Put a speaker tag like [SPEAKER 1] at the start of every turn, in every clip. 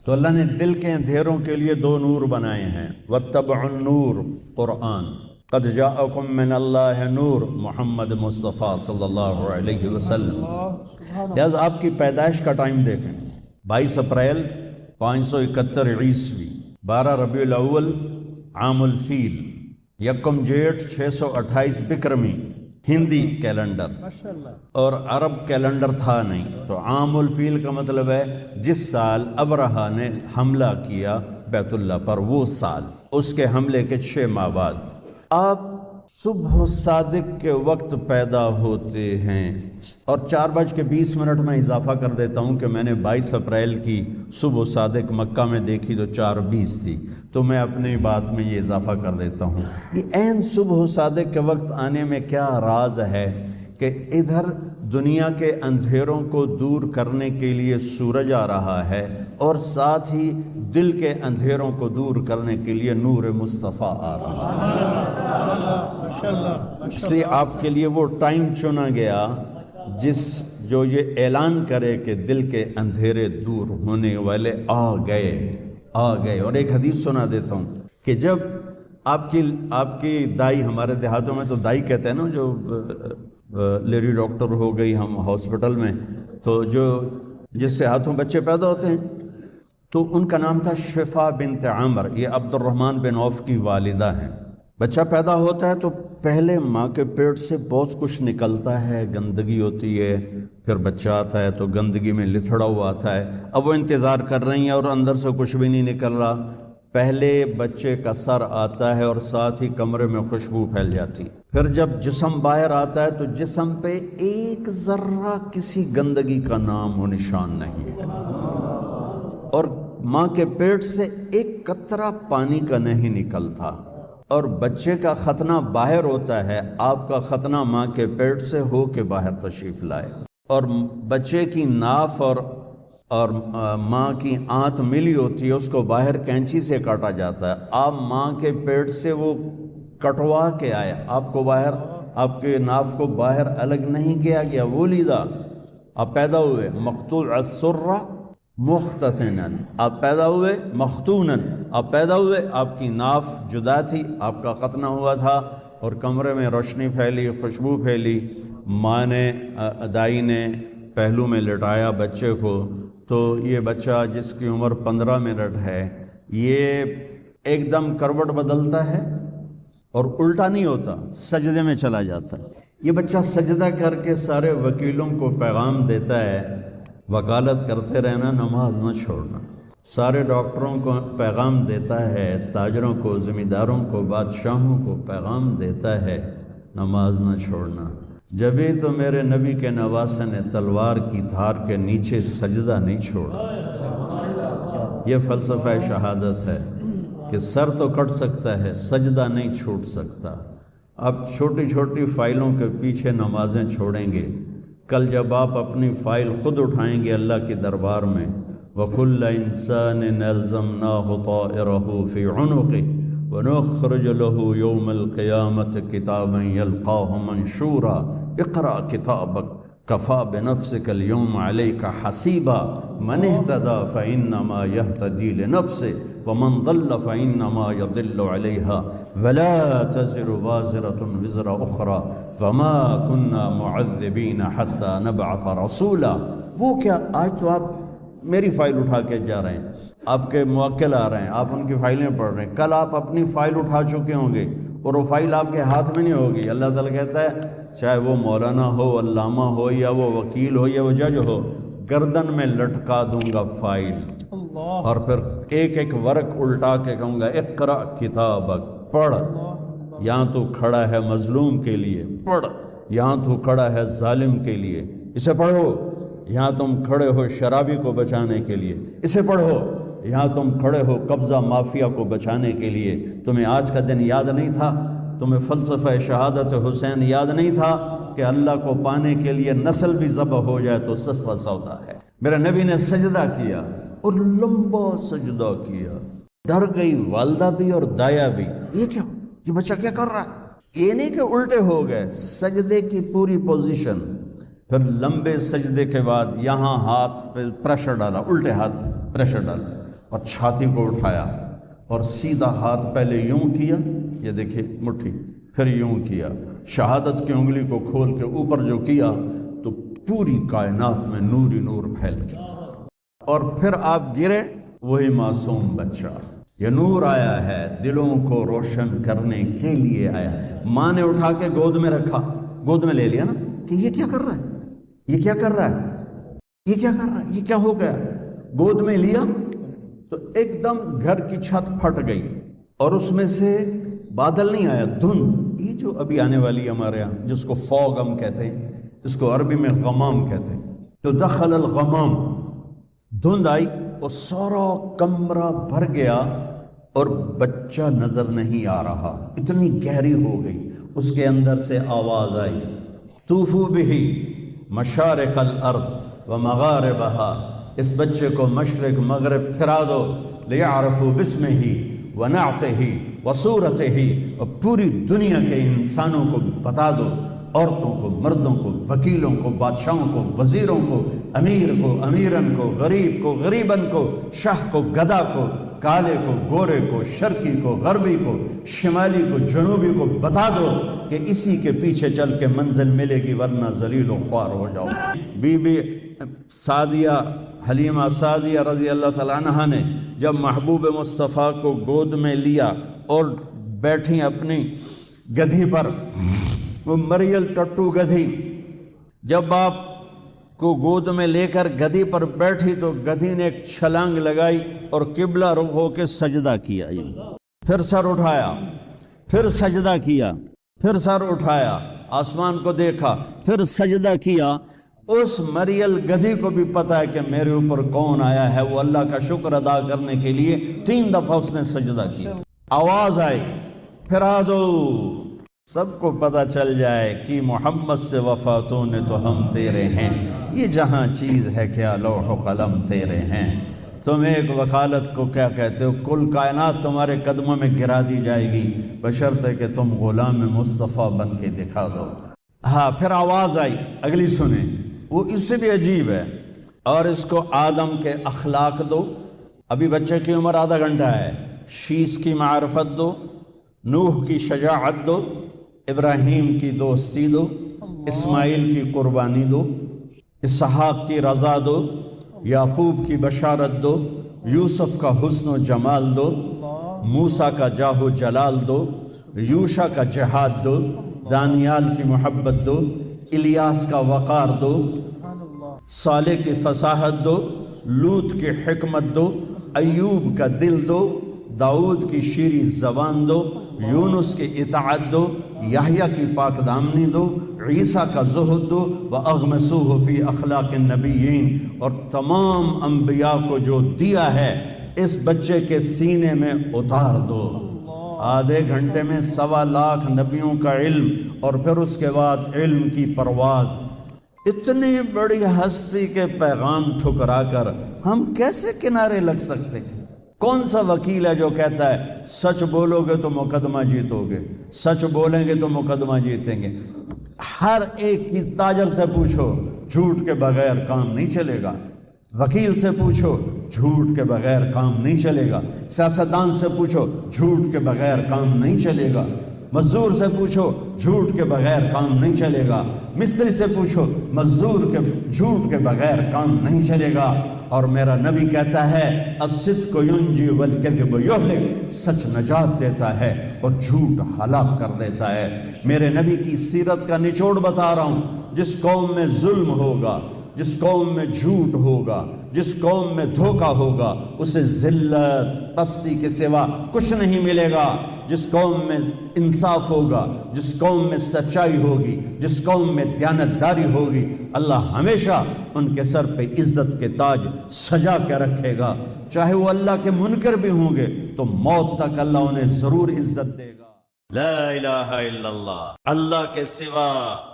[SPEAKER 1] تو اللہ نے دل کے اندھیروں کے لیے دو نور بنائے ہیں، واتبعوا النور قرآن، قد جاءکم من اللہ نور محمد مصطفیٰ صلی اللہ علیہ وسلم۔ لہذا آپ کی پیدائش کا ٹائم دیکھیں، 22 اپریل 571 عیسوی، 12 ربیع الاول عام الفیل، 1 جیٹھ 628 بکرمی ہندی کیلنڈر، اور عرب کیلنڈر تھا نہیں، تو عام الفیل کا مطلب ہے جس سال ابرہہ نے حملہ کیا بیت اللہ پر، وہ سال، اس کے حملے کے 6 ماہ بعد آپ صبح صادق کے وقت پیدا ہوتے ہیں۔ اور 4:20 میں اضافہ کر دیتا ہوں کہ میں نے 22 اپریل کی صبح صادق مکہ میں دیکھی تو 4:20 تھی، تو میں اپنی بات میں یہ اضافہ کر دیتا ہوں۔ یہ عین صبح صادق کے وقت آنے میں کیا راز ہے کہ ادھر دنیا کے اندھیروں کو دور کرنے کے لیے سورج آ رہا ہے، اور ساتھ ہی دل کے اندھیروں کو دور کرنے کے لیے نور مصطفیٰ آ رہا ہے۔ اس لیے آپ کے لیے وہ ٹائم چنا گیا جو یہ اعلان کرے کہ دل کے اندھیرے دور ہونے والے آ گئے۔ اور ایک حدیث سنا دیتا ہوں کہ جب آپ کی دائی، ہمارے دیہاتوں میں تو دائی کہتے ہیں نا، جو لیڈی ڈاکٹر ہو گئی ہم ہاسپٹل میں، تو جس سے ہاتھوں بچے پیدا ہوتے ہیں، تو ان کا نام تھا شفا بنت عامر، یہ عبد الرحمن بن عوف کی والدہ ہیں۔ بچہ پیدا ہوتا ہے تو پہلے ماں کے پیٹ سے بہت کچھ نکلتا ہے، گندگی ہوتی ہے، پھر بچہ آتا ہے تو گندگی میں لتھڑا ہوا آتا ہے، اب وہ انتظار کر رہی ہیں اور اندر سے کچھ بھی نہیں نکل رہا۔ پہلے بچے کا سر آتا ہے اور ساتھ ہی کمرے میں خوشبو پھیل جاتی، پھر جب جسم باہر آتا ہے تو جسم پہ ایک ذرہ کسی گندگی کا نام و نشان نہیں ہے، اور ماں کے پیٹ سے ایک قطرہ پانی کا نہیں نکلتا، اور بچے کا ختنہ باہر ہوتا ہے، آپ کا ختنہ ماں کے پیٹ سے ہو کے باہر تشریف لائے، اور بچے کی ناف اور ماں کی آنت ملی ہوتی ہے، اس کو باہر کینچی سے کاٹا جاتا ہے، آپ ماں کے پیٹ سے وہ کٹوا کے آئے، آپ کو باہر، آپ کے ناف کو باہر الگ نہیں کیا گیا، وہ لیدہ آپ پیدا ہوئے مقطوع السرہ مختتناً، آپ پیدا ہوئے مختوناً، آپ پیدا ہوئے، آپ کی ناف جدا تھی، آپ کا ختنہ ہوا تھا، اور کمرے میں روشنی پھیلی، خوشبو پھیلی، ماں نے، دائی نے پہلو میں لٹایا بچے کو، تو یہ بچہ جس کی عمر 15 منٹ ہے، یہ ایک دم کروٹ بدلتا ہے اور الٹا نہیں ہوتا، سجدے میں چلا جاتا ہے۔ یہ بچہ سجدہ کر کے سارے وکیلوں کو پیغام دیتا ہے، وکالت کرتے رہنا، نماز نہ چھوڑنا۔ سارے ڈاکٹروں کو پیغام دیتا ہے، تاجروں کو، زمینداروں کو، بادشاہوں کو پیغام دیتا ہے، نماز نہ چھوڑنا۔ جبھی تو میرے نبی کے نواسے نے تلوار کی دھار کے نیچے سجدہ نہیں چھوڑا۔ یہ فلسفہ شہادت ہے کہ سر تو کٹ سکتا ہے، سجدہ نہیں چھوٹ سکتا۔ آپ چھوٹی چھوٹی فائلوں کے پیچھے نمازیں چھوڑیں گے، کل جب آپ اپنی فائل خود اٹھائیں گے اللہ کے دربار میں، وَكُلَّ إِنسَانٍ أَلْزَمْنَاهُ طَائِرَهُ فِي عُنُقِهِ وَنُخْرِجُ لَهُ يَوْمَ الْقِيَامَةِ كِتَابًا يَلْقَاهُ مَنْشُورًا اقرأ كتابك كفى بنفسك اليوم عليك حسيبا من اهتدى فإنما يهتدي لنفسه ومن ضل فإنما يضل عليها ولا تزر وازرة وزر أخرى وما كنا معذبين حتى نبعث رسولا۔ وہ کیا، آج تو آپ میری فائل اٹھا کے جا رہے ہیں، آپ کے موکل آ رہے ہیں، آپ ان کی فائلیں پڑھ رہے ہیں، کل آپ اپنی فائل اٹھا چکے ہوں گے اور وہ فائل آپ کے ہاتھ میں نہیں ہوگی۔ اللہ تعالیٰ کہتا ہے چاہے وہ مولانا ہو، علامہ ہو، یا وہ وکیل ہو، یا وہ جج ہو، گردن میں لٹکا دوں گا فائل، اور پھر ایک ایک ورق الٹا کے کہوں گا اقرأ کتابک، پڑھ، یہاں تو کھڑا ہے مظلوم کے لیے، پڑھ، یہاں تو کھڑا ہے ظالم کے لیے، اسے پڑھو، یہاں تم کھڑے ہو شرابی کو بچانے کے لیے، اسے پڑھو، یہاں تم کھڑے ہو قبضہ مافیا کو بچانے کے لیے۔ تمہیں آج کا دن یاد نہیں تھا؟ تمہیں فلسفہ شہادت حسین یاد نہیں تھا کہ اللہ کو پانے کے لیے نسل بھی ذبح ہو جائے تو سستا سودا ہے؟ میرے نبی نے سجدہ کیا اور لمبا سجدہ کیا، ڈر گئی والدہ بھی اور دایا بھی، یہ کیا، یہ بچہ کیا کر رہا ہے؟ یہ نہیں کہ الٹے ہو گئے، سجدے کی پوری پوزیشن، پھر لمبے سجدے کے بعد یہاں ہاتھ پہ پریشر ڈالا، الٹے ہاتھ پریشر ڈالا، اور چھاتی کو اٹھایا اور سیدھا ہاتھ پہلے یوں کیا، یہ دیکھیے مٹھی، پھر یوں کیا، شہادت کی انگلی کو کھول کے اوپر جو کیا تو پوری کائنات میں نور ہی نور پھیل گیا، اور پھر آپ گرے، وہی معصوم بچہ۔ یہ نور آیا ہے دلوں کو روشن کرنے کے لیے آیا ہے۔ ماں نے اٹھا کے گود میں رکھا، گود میں لے لیا نا کہ یہ کیا کر رہا ہے، یہ کیا کر رہا ہے، یہ کیا کر رہا ہے، یہ کیا ہو گیا، گود میں لیا تو ایک دم گھر کی چھت پھٹ گئی، اور اس میں سے بادل نہیں آیا، دھند، یہ جو ابھی آنے والی ہمارے یہاں جس کو فوگ ہم کہتے ہیں، اس کو عربی میں غمام کہتے ہیں، تو دخل الغمام، دھند آئی اور سارا کمرہ بھر گیا اور بچہ نظر نہیں آ رہا، اتنی گہری ہو گئی۔ اس کے اندر سے آواز آئی، طوفوا بہ مشارق الارض ومغاربہا، اس بچے کو مشرق مغرب پھرا دو، لیعرفوا باسمہ ونعتہ وصورتہ، اور پوری دنیا کے انسانوں کو بتا دو، عورتوں کو، مردوں کو، وکیلوں کو، بادشاہوں کو، وزیروں کو، امیر کو، امیرن کو، غریب کو، غریبن کو، شاہ کو، گدا کو، کالے کو، گورے کو، شرقی کو، غربی کو، شمالی کو، جنوبی کو بتا دو کہ اسی کے پیچھے چل کے منزل ملے گی، ورنہ ذلیل و خوار ہو جاؤ۔ بی بی سعدیہ، حلیمہ سعدیہ رضی اللہ تعالیٰ عنہ نے جب محبوب مصطفیٰ کو گود میں لیا اور بیٹھی اپنی گدھی پر، وہ مریل ٹٹو گدھی، جب آپ کو گود میں لے کر گدھی پر بیٹھی تو گدھی نے ایک چھلانگ لگائی اور قبلہ رخ ہو کے سجدہ کیا، پھر سر اٹھایا، پھر سجدہ کیا، پھر سر اٹھایا، آسمان کو دیکھا، پھر سجدہ کیا۔ اس مریل گدھی کو بھی پتا ہے کہ میرے اوپر کون آیا ہے، وہ اللہ کا شکر ادا کرنے کے لیے 3 دفعہ اس نے سجدہ کیا۔ آواز آئی، پھرا دو، سب کو پتہ چل جائے کہ محمد سے وفاتوں نے تو ہم تیرے ہیں، یہ جہاں چیز ہے کیا لوح و قلم تیرے ہیں، تم ایک وکالت کو کیا کہتے ہو، کل کائنات تمہارے قدموں میں گرا دی جائے گی، بشرطے کہ تم غلام مصطفیٰ بن کے دکھا دو۔ ہاں، پھر آواز آئی، اگلی سنیں، وہ اس سے بھی عجیب ہے، اور اس کو آدم کے اخلاق دو، ابھی بچے کی عمر آدھا گھنٹہ ہے، شیش کی معرفت دو، نوح کی شجاعت دو، ابراہیم کی دوستی دو، اسماعیل کی قربانی دو، اسحاق کی رضا دو، یعقوب کی بشارت دو، یوسف کا حسن و جمال دو، موسیٰ کا جاہ و جلال دو، یوشع کا جہاد دو، دانیال کی محبت دو، الیاس کا وقار دو، صالح کی فصاحت دو، لوط کی حکمت دو، ایوب کا دل دو، داؤد کی شیریں زبان دو، یونس کی اطاعت دو، یحییٰ کی پاک دامنی دو، عیسیٰ کا زہد دو، وَأَغْمَسُوهُ فِي أَخْلَاقِ النَّبِيِّينَ، اور تمام انبیاء کو جو دیا ہے اس بچے کے سینے میں اتار دو۔ آدھے گھنٹے میں 1.25 لاکھ نبیوں کا علم، اور پھر اس کے بعد علم کی پرواز۔ اتنی بڑی ہستی کے پیغام ٹھکرا کر ہم کیسے کنارے لگ سکتے ہیں؟ کون سا وکیل ہے جو کہتا ہے سچ بولو گے تو مقدمہ جیتو گے، سچ بولیں گے تو مقدمہ جیتیں گے؟ ہر ایک کی تاجر سے پوچھو، جھوٹ کے بغیر کام نہیں چلے گا، وکیل سے پوچھو، جھوٹ کے بغیر کام نہیں چلے گا، سیاستدان سے پوچھو، جھوٹ کے بغیر کام نہیں چلے گا، مزدور سے پوچھو، جھوٹ کے بغیر کام نہیں چلے گا، مستری سے پوچھو، جھوٹ کے بغیر کام نہیں چلے گا۔ اور میرا نبی کہتا ہے الصدق ینجی والکذب یہلک، سچ نجات دیتا ہے اور جھوٹ ہلاک کر دیتا ہے۔ میرے نبی کی سیرت کا نچوڑ بتا رہا ہوں، جس قوم میں ظلم ہوگا، جس قوم میں جھوٹ ہوگا، جس قوم میں دھوکہ ہوگا، اسے ذلت پستی کے سوا کچھ نہیں ملے گا۔ جس قوم میں انصاف ہوگا، جس قوم میں سچائی ہوگی، جس قوم میں دیانتداری ہوگی، اللہ ہمیشہ ان کے سر پہ عزت کے تاج سجا کے رکھے گا۔ چاہے وہ اللہ کے منکر بھی ہوں گے تو موت تک اللہ انہیں ضرور عزت دے گا۔ لا الہ الا اللہ، اللہ کے سوا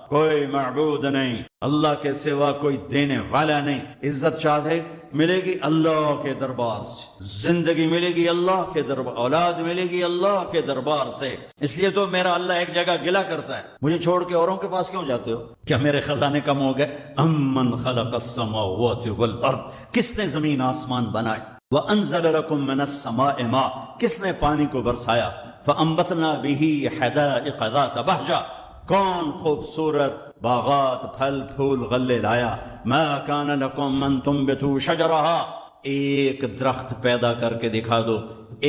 [SPEAKER 1] کوئی معبود نہیں، اللہ کے سوا کوئی دینے والا نہیں۔ عزت چاہے ملے گی اللہ کے دربار سے، زندگی ملے گی اللہ کے دربار، اولاد ملے گی اللہ کے دربار سے۔ اس لیے تو میرا اللہ ایک جگہ گلا کرتا ہے، مجھے چھوڑ کے اوروں کے پاس کیوں جاتے ہو؟ کیا میرے خزانے کم ہو گئے؟ امن خلق السماوات والارض، کس نے زمین آسمان بنائے؟ وَأَنزَلَ لَكُم مِّنَ السَّمَاءِ مَاءً، کس نے پانی کو برسایا، فَأَنبَتْنَا بِهِ حَدَائِقَ ذَاتَ بَهْجَةٍ، کون خوبصورت باغات پھل پھول غلے لایا، مَا كَانَ لَكُم أَن تُنبِتُوا شَجَرَهَا، ایک درخت پیدا کر کے دکھا دو،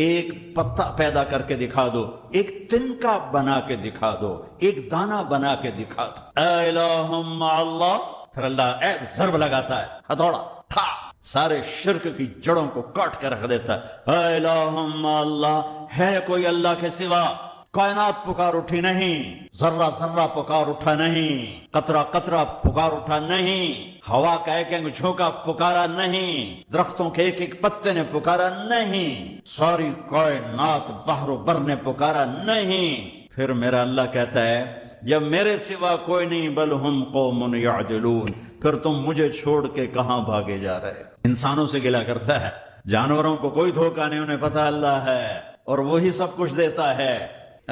[SPEAKER 1] ایک پتا پیدا کر کے دکھا دو، ایک تنکا بنا کے دکھا دو، ایک دانہ بنا کے دکھا دو۔ الہ مع اللہ، پھر اللہ ایک ضرب لگاتا ہے، ہتھوڑا تھا، سارے شرک کی جڑوں کو کاٹ کے رکھ دیتا ہے۔ الہ مع اللہ، ہے کوئی اللہ کے سوا؟ کائنات پکار اٹھی نہیں، ذرہ ذرہ پکار اٹھا نہیں، قطرہ قطرہ پکار اٹھا نہیں، ہوا کا ایک ایک جھونکا پکارا نہیں، درختوں کے ایک ایک پتے نے پکارا نہیں، ساری کائنات بحر و بر نے پکارا نہیں۔ پھر میرا اللہ کہتا ہے جب میرے سوا کوئی نہیں، بل ہم قوم یعدلون، پھر تم مجھے چھوڑ کے کہاں بھاگے جا رہے؟ انسانوں سے گلہ کرتا ہے، جانوروں کو کوئی دھوکہ نہیں، انہیں پتہ اللہ ہے اور وہی سب کچھ دیتا ہے۔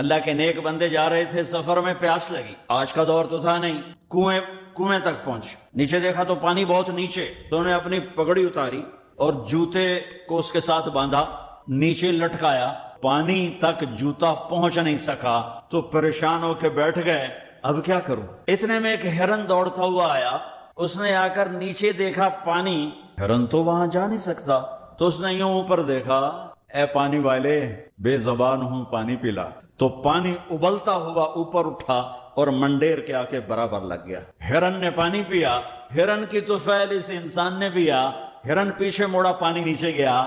[SPEAKER 1] اللہ کے نیک بندے جا رہے تھے سفر میں، پیاس لگی، آج کا دور تو تھا نہیں، کنویں تک پہنچ، نیچے دیکھا تو پانی بہت نیچے، تو انہیں اپنی پگڑی اتاری اور جوتے کو اس کے ساتھ باندھا، نیچے لٹکایا، پانی تک جوتا پہنچ نہیں سکا تو پریشان ہو کے بیٹھ گئے، اب کیا کروں؟ اتنے میں ایک ہرن دوڑتا ہوا آیا، اس نے آ کر نیچے دیکھا پانی، ہرن تو وہاں جا نہیں سکتا، تو اس نے یوں اوپر دیکھا، اے پانی والے بے زبان ہوں، پانی پلا، تو پانی ابلتا ہوا اوپر اٹھا اور منڈیر کے آ کے برابر لگ گیا۔ ہرن نے پانی پیا، ہرن کی تو فعل اس انسان نے پیا، ہرن پیچھے موڑا، پانی نیچے گیا،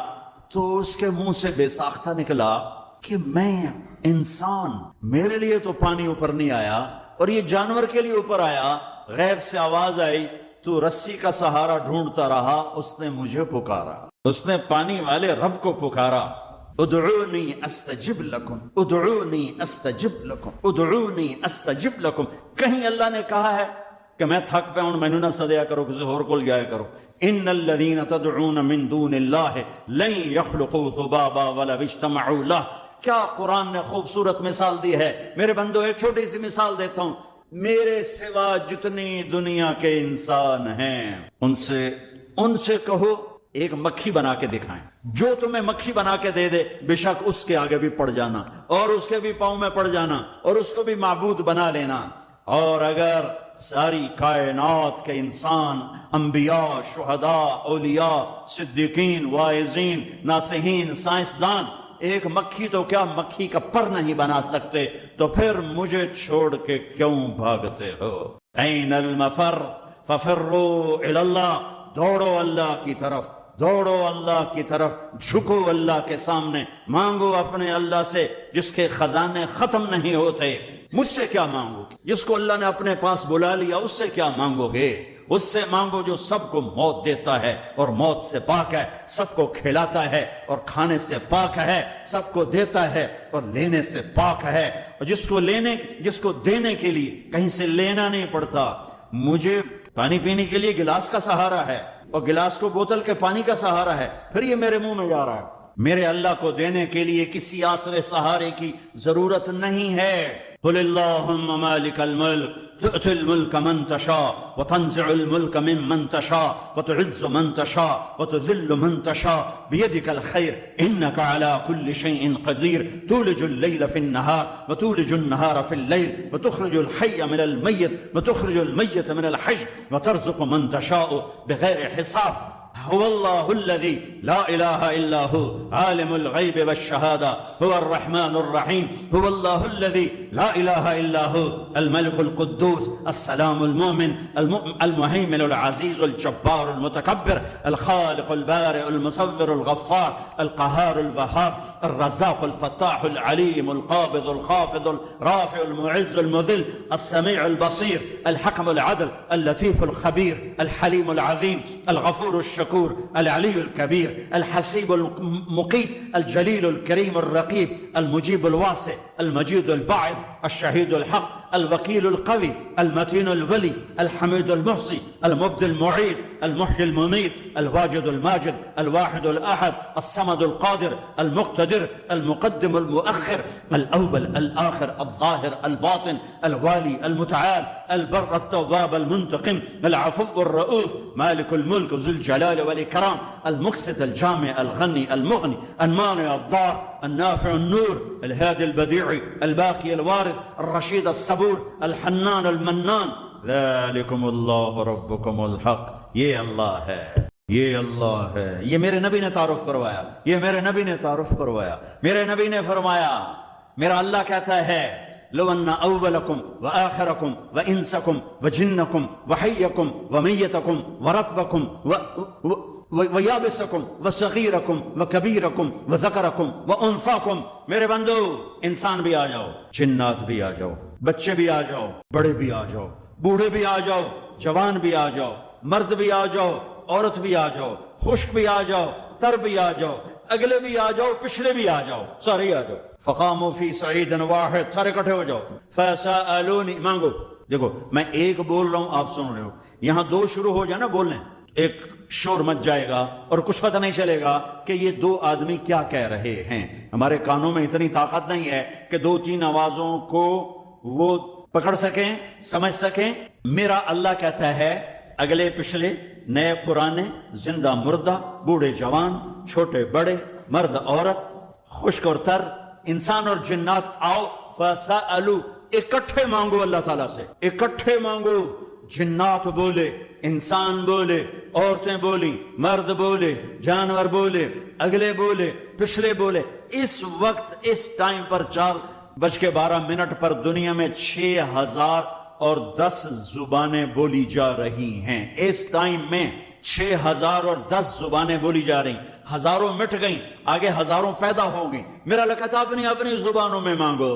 [SPEAKER 1] تو اس کے منہ سے بے ساختہ نکلا کہ میں انسان، میرے لیے تو پانی اوپر نہیں آیا اور یہ جانور کے لیے اوپر آیا۔ غیب سے آواز آئی، تو رسی کا سہارا ڈھونڈتا رہا، اس نے مجھے پکارا، اس نے پانی والے رب کو پکارا۔ ادعونی استجب لکم، ادعونی استجب لکم، ادعونی استجب لکم۔ کہیں اللہ نے کہا ہے کہ میں تھک پہ ہوں، مینوں نہ سدیا کرو، کسی اور کول جایا کرو۔ ان الذین تدعون من دون اللہ لن یخلقوا ذبابا ولو اجتمعوا لہ۔ کیا قرآن نے خوبصورت مثال دی ہے۔ میرے بندو ایک چھوٹی سی مثال دیتا ہوں، میرے سوا جتنی دنیا کے انسان ہیں ان سے کہو ایک مکھی بنا کے دکھائیں، جو تمہیں مکھی بنا کے دے دے بے شک اس کے آگے بھی پڑ جانا اور اس کے بھی پاؤں میں پڑ جانا اور اس کو بھی معبود بنا لینا۔ اور اگر ساری کائنات کے انسان، انبیاء، شہداء، اولیاء، صدیقین، واعظین، ناصحین، سائنسدان ایک مکھی تو کیا مکھی کا پر نہیں بنا سکتے، تو پھر مجھے چھوڑ کے کیوں بھاگتے ہو؟ این المفر ففروا الی اللہ، دوڑو اللہ کی طرف، دوڑو اللہ کی طرف، جھکو اللہ کے سامنے، مانگو اپنے اللہ سے جس کے خزانے ختم نہیں ہوتے۔ مجھ سے کیا مانگو؟ جس کو اللہ نے اپنے پاس بلا لیا اس سے کیا مانگو گے؟ اس سے مانگو جو سب کو موت دیتا ہے اور موت سے پاک ہے، سب کو کھلاتا ہے اور کھانے سے پاک ہے، سب کو دیتا ہے اور لینے سے پاک ہے، اور جس کو دینے کے لیے کہیں سے لینا نہیں پڑتا۔ مجھے پانی پینے کے لیے گلاس کا سہارا ہے اور گلاس کو بوتل کے پانی کا سہارا ہے، پھر یہ میرے منہ میں جا رہا ہے۔ میرے اللہ کو دینے کے لیے کسی آسرے سہارے کی ضرورت نہیں ہے۔ قل اللہم مالک الملک تؤتی الملک من تشاء وتنزع الملک ممن تشاء وتعز من تشاء وتذل من تشاء بيدك الخير انك على كل شيء قدير تولج الليل في النهار وتولج النهار في الليل وتخرج الحي من الميت وتخرج الميت من الحي وترزق من تشاء بغير حساب هو الله الذي لا إله إلا هو عالم الغيب والشهادة هو الرحمن الرحيم هو الله الذي لا إله إلا هو الملك القدوس السلام المؤمن المهيمن العزيز الجبار المتكبر الخالق البارئ المصور الغفار القهار الوهاب الرزاق الفتاح العليم القابض الخافض الرافع المعز المذل السميع البصير الحكم العدل اللطيف الخبير الحليم العظيم الغفور الشكور العلي الكبير الحسيب المقيت الجليل الكريم الرقيب المجيب الواسع المجيد الباعث
[SPEAKER 2] الشهيد الحق الوكيل القوي المتين الولي الحميد المحصي المبدي المعيد المحيي المميت الواجد الماجد الواحد الأحد الصمد القادر المقتدر المقدم المؤخر الأول الآخر الظاهر الباطن الوالي المتعال البر التواب المنتقم العفو الرؤوف مالك الملك ذو الجلال والإكرام المقسط الجامع الغني المغني المانع الضار النافع النور الهادي البديع الباقي الوارث الرشيد الصبور الحنان المنان ذلكم اللہ ربکم الحق. یہ اللہ ہے، یہ اللہ ہے. یہ میرے نبی نے تعارف کروایا، یہ میرے نبی نے تعارف کروایا. میرے نبی نے فرمایا، میرا اللہ کہتا ہے لو ان اولکم وآخرکم وانسکم وجنکم وحیکم ومیتکم ورطبکم ویابسکم وصغیرکم وکبیرکم وذکرکم وانفاکم. میرے بندو، انسان بھی آ جاؤ، جنات بھی آ جاؤ، بچے بھی آ جاؤ، بڑے بھی آ جاؤ، بوڑھے بھی آ جاؤ، جوان بھی آ جاؤ، مرد بھی آ جاؤ، عورت بھی آ جاؤ، خشک بھی آ جاؤ، تر بھی آ جاؤ، اگلے بھی آ جاؤ، پچھلے بھی آ جاؤ، سارے آ جاؤ. فقاموا فی صعید واحد، سارے اکٹھے ہو جاؤ. فسألونی، مانگو. دیکھو میں ایک بول رہا ہوں، آپ سن رہے ہو. یہاں دو شروع ہو جائے نا بولنے، ایک شور مچ جائے گا اور کچھ پتہ نہیں چلے گا کہ یہ دو آدمی کیا کہہ رہے ہیں. ہمارے کانوں میں اتنی طاقت نہیں ہے کہ دو تین آوازوں کو وہ پکڑ سکیں، سمجھ سکیں. میرا اللہ کہتا ہے اگلے پچھلے، نئے پرانے، زندہ مردہ، بوڑھے جوان، چھوٹے بڑے، مرد عورت، خشک اور تر، انسان اور جنات، آؤ. فسألوا، اکٹھے مانگو اللہ تعالیٰ سے، اکٹھے مانگو. جنات بولے، انسان بولے، عورتیں بولی، مرد بولے، جانور بولے، اگلے بولے، پچھلے بولے. اس وقت اس ٹائم پر 4:12 پر دنیا میں 6010 زبانیں بولی جا رہی ہیں. اس ٹائم میں 6010 زبانیں بولی جا رہی. ہزاروں مٹ گئیں، آگے ہزاروں پیدا ہو گئیں. میرا اللہ کہتا اپنی اپنی زبانوں میں مانگو.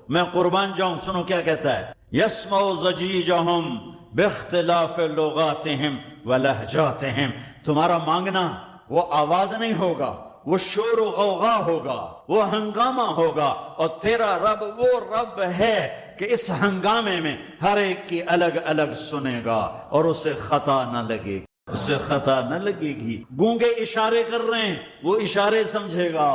[SPEAKER 2] میں قربان جاؤں، سنو کیا کہتا ہے. یسمع ضجیجہم باختلاف لغاتہم ولہجاتہم. تمہارا مانگنا وہ آواز نہیں ہوگا، وہ شور و غوغا ہوگا، وہ ہنگامہ ہوگا. اور تیرا رب وہ رب ہے کہ اس ہنگامے میں ہر ایک کی الگ الگ سنے گا اور اسے خطا نہ لگے گی، اسے خطا نہ لگے گی. گونگے اشارے کر رہے ہیں، وہ اشارے سمجھے گا.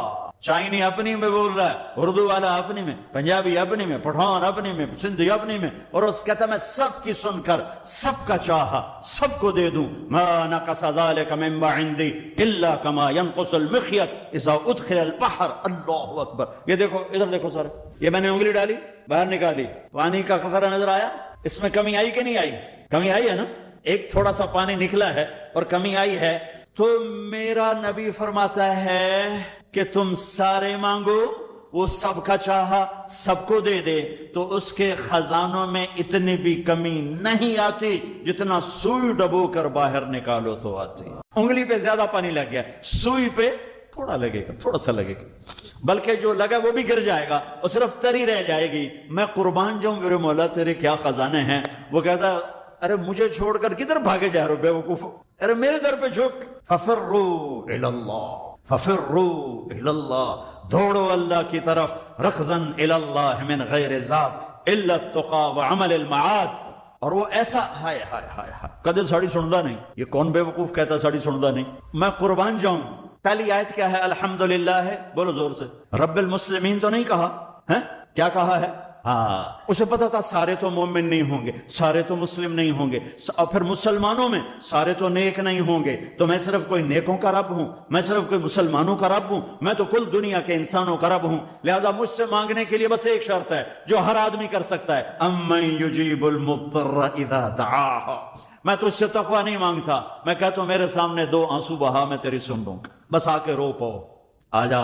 [SPEAKER 2] چائنی اپنی میں بول رہا ہے، اردو والا اپنی میں، پنجابی اپنی میں، پٹھان اپنی میں، سندھی اپنی میں. اور اس کہتا میں سب کی سن کر سب کا چاہا سب کو دے دوں. ما نقص ذلك مما عندي الا كما ينقص المخيط اذا ادخل البحر. اللہ اکبر. یہ دیکھو، ادھر دیکھو سر، یہ میں نے انگلی ڈالی، باہر نکالی، پانی کا قطرہ نظر آیا. اس میں کمی آئی کہ نہیں آئی؟ کمی آئی ہے نا. ایک تھوڑا سا پانی نکلا ہے اور کمی آئی ہے. تو میرا نبی فرماتا ہے کہ تم سارے مانگو، وہ سب کا چاہا سب کو دے دے. تو اس کے خزانوں میں اتنی بھی کمی نہیں آتی جتنا سوئی ڈبو کر باہر نکالو تو آتی. انگلی پہ زیادہ پانی لگ گیا، سوئی پہ تھوڑا لگے گا، تھوڑا سا لگے گا، بلکہ جو لگا وہ بھی گر جائے گا اور صرف تری رہ جائے گی. میں قربان جاؤں میرے مولا تیرے کیا خزانے ہیں. وہ کہتا ارے مجھے چھوڑ کر کدھر بھاگے جا رہے ہو بے وقوف، ارے میرے در پہ جھک. ففروا الی اللہ، ففروا الی اللہ، دوڑو اللہ کی طرف. رکضا الی اللہ من غیر ذاب الا التقى وعمل المعاد. اور وہ ایسا ہائے ہائے ہائے ہائے کدے ساڑی سندا نہیں. یہ کون بے وقوف کہتا ساڑی سندا نہیں. میں قربان جاؤں. پہلی آیت کیا ہے؟ الحمدللہ ہے. بولو زور سے. رب المسلمین تو نہیں کہا ہے، کیا کہا ہے؟ ہاں، اسے پتا تھا سارے تو مومن نہیں ہوں گے، سارے تو مسلم نہیں ہوں گے، اور پھر مسلمانوں میں سارے تو نیک نہیں ہوں گے. تو میں صرف کوئی نیکوں کا رب ہوں، میں صرف کوئی مسلمانوں کا رب ہوں، میں تو کل دنیا کے انسانوں کا رب ہوں. لہذا مجھ سے مانگنے کے لیے بس ایک شرط ہے جو ہر آدمی کر سکتا ہے. امن یجیب المضطر اذا دعاہ. میں تجھ سے تقوی نہیں مانگتا، میں کہتا ہوں میرے سامنے 2 آنسو بہا، میں تیری سن لوں گا. بس آ کے رو پاؤ، آ جا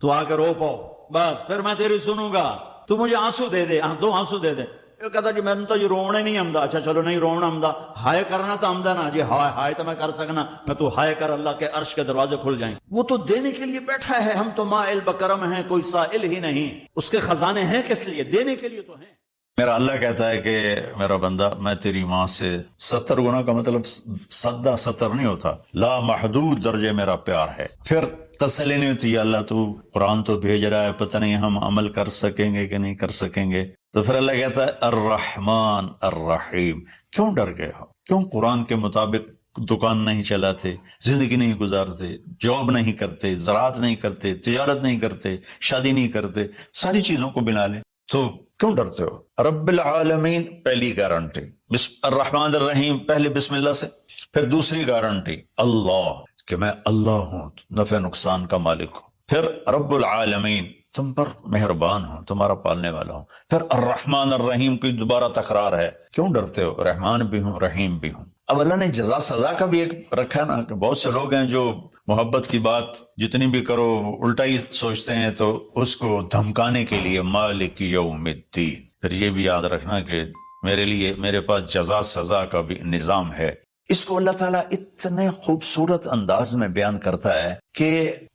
[SPEAKER 2] تو آ کے رو پاؤ، بس پھر میں تیری سنوں گا. تو مجھے آنسو دے دے، 2 آنسو دے دے. یہ کہتا جی میں نے تو یہ رونے نہیں آمدا. اچھا چلو نہیں رونا آمدا، ہائے کرنا تو آمدا نا جی. ہائے ہائے تو میں کر سکنا، میں تو ہائے کر اللہ کے عرش کے دروازے کھل جائیں. وہ تو دینے کے لیے بیٹھا ہے. ہم تو مائل بکرم ہیں، کوئی سائل ہی نہیں. اس کے خزانے ہیں کس لیے؟ دینے کے لیے تو ہیں.
[SPEAKER 3] میرا اللہ کہتا ہے کہ میرا بندہ میں تیری ماں سے 70 گنا کا مطلب 70 نہیں ہوتا، لا محدود درجے میرا پیار ہے. پھر تسلی نہیں ہوتی، اللہ تو قرآن تو بھیج رہا ہے، پتہ نہیں ہم عمل کر سکیں گے کہ نہیں کر سکیں گے. تو پھر اللہ کہتا ہے الرحمن الرحیم. کیوں ڈر گئے ہو؟ کیوں قرآن کے مطابق دکان نہیں چلاتے، زندگی نہیں گزارتے، جاب نہیں کرتے، زراعت نہیں کرتے، تجارت نہیں کرتے، شادی نہیں کرتے، ساری چیزوں کو بنا لیں؟ تو کیوں ڈرتے ہو؟ رب العالمین پہلی گارنٹی، الرحمن الرحیم پہلے بسم اللہ سے. پھر دوسری گارنٹی اللہ، کہ میں اللہ ہوں، نفع نقصان کا مالک ہوں. پھر رب العالمین، تم پر مہربان ہوں، تمہارا پالنے والا ہوں. پھر الرحمن الرحیم کی دوبارہ تکرار ہے. کیوں ڈرتے ہو؟ رحمان بھی ہوں، رحیم بھی ہوں. اب اللہ نے جزا سزا کا بھی ایک رکھا نا، کہ بہت سے لوگ ہیں جو محبت کی بات جتنی بھی کرو الٹا ہی سوچتے ہیں، تو اس کو دھمکانے کے لیے مالک یوم الدین. پھر یہ بھی یاد رکھنا کہ میرے پاس جزا سزا کا بھی نظام ہے. اس کو اللہ تعالیٰ اتنے خوبصورت انداز میں بیان کرتا ہے کہ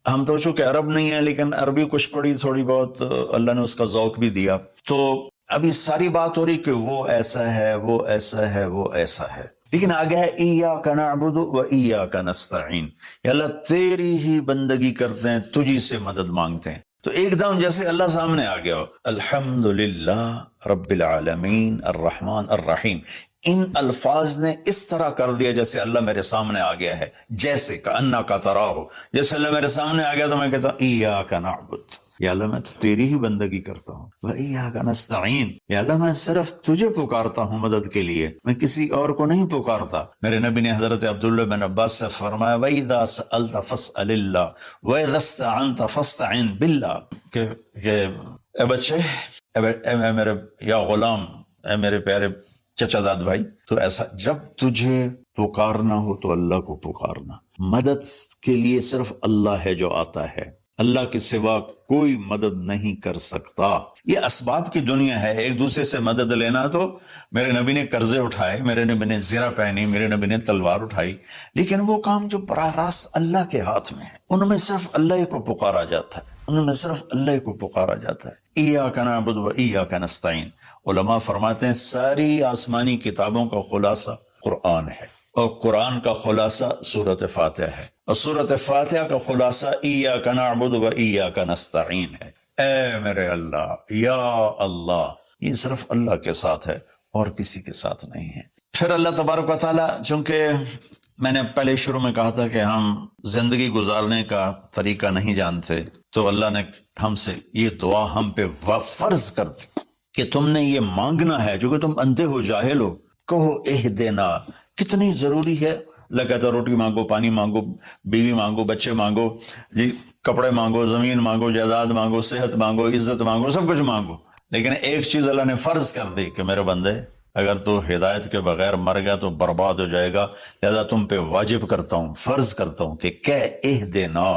[SPEAKER 3] ہم تو چونکہ عرب نہیں ہیں، لیکن عربی کچھ پڑھی تھوڑی بہت، اللہ نے اس کا ذوق بھی دیا. تو ابھی ساری بات ہو رہی کہ وہ ایسا ہے، وہ ایسا ہے، وہ ایسا ہے، لیکن آگے ہے ایاک نعبد و ایاک نستعین. یا اللہ تیری ہی بندگی کرتے ہیں، تجھی سے مدد مانگتے ہیں. تو ایک دم جیسے اللہ سامنے آ گیا ہو، الحمدللہ رب العالمین الرحمن الرحیم. ان الفاظ نے اس طرح کر دیا جیسے اللہ میرے سامنے آ گیا ہے، جیسے کأنہ کا ترا ہو. جیسے اللہ میرے سامنے آ گیا تو میں کہتا ہوں ایاک نعبد، یا اللہ میں تو تیری ہی بندگی کرتا ہوں، وَإِيَّاكَ نَسْتَعِينُ، یا اللہ میں صرف تجھے پکارتا ہوں مدد کے لیے، میں کسی اور کو نہیں پکارتا. میرے نبی نے حضرت عبداللہ بن عباس سے فرمایا وَإِذَا سَأَلْتَ فَاسْأَلِ اللَّهِ وَإِذَا اسْتَعَنْتَ فَاسْتَعِنْ بِاللَّهِ، کہ اے بچے، اے میرے یا غلام، اے میرے پیارے چچا زاد بھائی، تو ایسا جب تجھے پکارنا ہو تو اللہ کو پکارنا. مدد کے لیے صرف اللہ ہے جو آتا ہے، اللہ کے سوا کوئی مدد نہیں کر سکتا. یہ اسباب کی دنیا ہے، ایک دوسرے سے مدد لینا. تو میرے نبی نے قرضے اٹھائے، میرے نبی نے زرہ پہنی، میرے نبی نے تلوار اٹھائی، لیکن وہ کام جو براہ راست اللہ کے ہاتھ میں ہے، ان میں صرف اللہ کو پکارا جاتا ہے، ان میں صرف اللہ کو پکارا جاتا ہے. ایاک نعبد و ایاک نستعین. علماء فرماتے ہیں ساری آسمانی کتابوں کا خلاصہ قرآن ہے، اور قرآن کا خلاصہ سورۃ فاتحہ ہے، اور سورۃ فاتحہ کا خلاصہ ایاک نعبد و ایاک نستعین ہے. اے میرے اللہ، یا اللہ، یہ صرف اللہ کے ساتھ ہے اور کسی کے ساتھ نہیں ہے. پھر اللہ تبارک و تعالیٰ، چونکہ میں نے پہلے شروع میں کہا تھا کہ ہم زندگی گزارنے کا طریقہ نہیں جانتے، تو اللہ نے ہم سے یہ دعا ہم پہ فرض کر دی کہ تم نے یہ مانگنا ہے، جو کہ تم اندھے ہو، جاہل ہو. کہو اہدنا. کتنی ضروری ہے. اللہ کہتا ہے روٹی مانگو، پانی مانگو، بیوی مانگو، بچے مانگو، جی کپڑے مانگو، زمین مانگو، جائیداد مانگو، صحت مانگو، عزت مانگو، سب کچھ مانگو. لیکن ایک چیز اللہ نے فرض کر دی کہ میرے بندے، اگر تو ہدایت کے بغیر مر گیا تو برباد ہو جائے گا، لہذا تم پہ واجب کرتا ہوں، فرض کرتا ہوں کہ اہدنا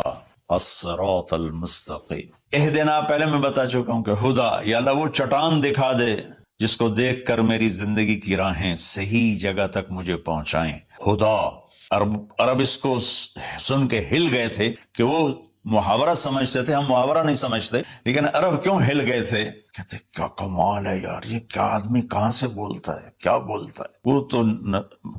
[SPEAKER 3] الصراط المستقیم. اہدنا پہلے میں بتا چکا ہوں کہ خدا، یا اللہ وہ چٹان دکھا دے جس کو دیکھ کر میری زندگی کی راہیں صحیح جگہ تک مجھے پہنچائیں. خدا. عرب اس کو سن کے ہل گئے تھے کہ وہ محاورہ سمجھتے تھے، ہم محاورہ نہیں سمجھتے، لیکن عرب کیوں ہل گئے تھے؟ کہتے کیا کمال ہے یار، یہ کیا آدمی کہاں سے بولتا ہے، کیا بولتا ہے. وہ تو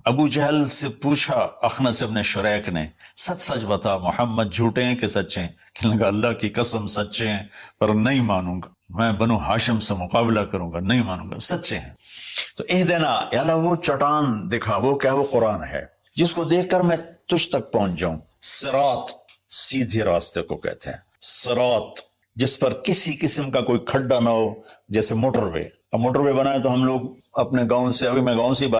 [SPEAKER 3] ابو جہل سے پوچھا اخنس ابن شریک نے، سچ سچ بتا محمد جھوٹے ہیں کہ سچے ہیں؟ کہنے لگا اللہ کی قسم سچے ہیں، پر نہیں مانوں گا، میں بنو ہاشم سے مقابلہ کروں گا، نہیں مانوں گا، سچے ہیں. تو اہدنا، یا اللہ وہ چٹان دکھا، وہ کیا؟ وہ قرآن ہے جس کو دیکھ کر میں تجھ تک پہنچ جاؤں. صراط، سیدھے راستے کو کہتے ہیں. صراط جس پر کسی قسم کا کوئی کھڈا نہ ہو، جیسے موٹر وے. اب موٹر وے بنائے تو ہم لوگ اپنے گاؤں سے، ابھی میں گاؤں سے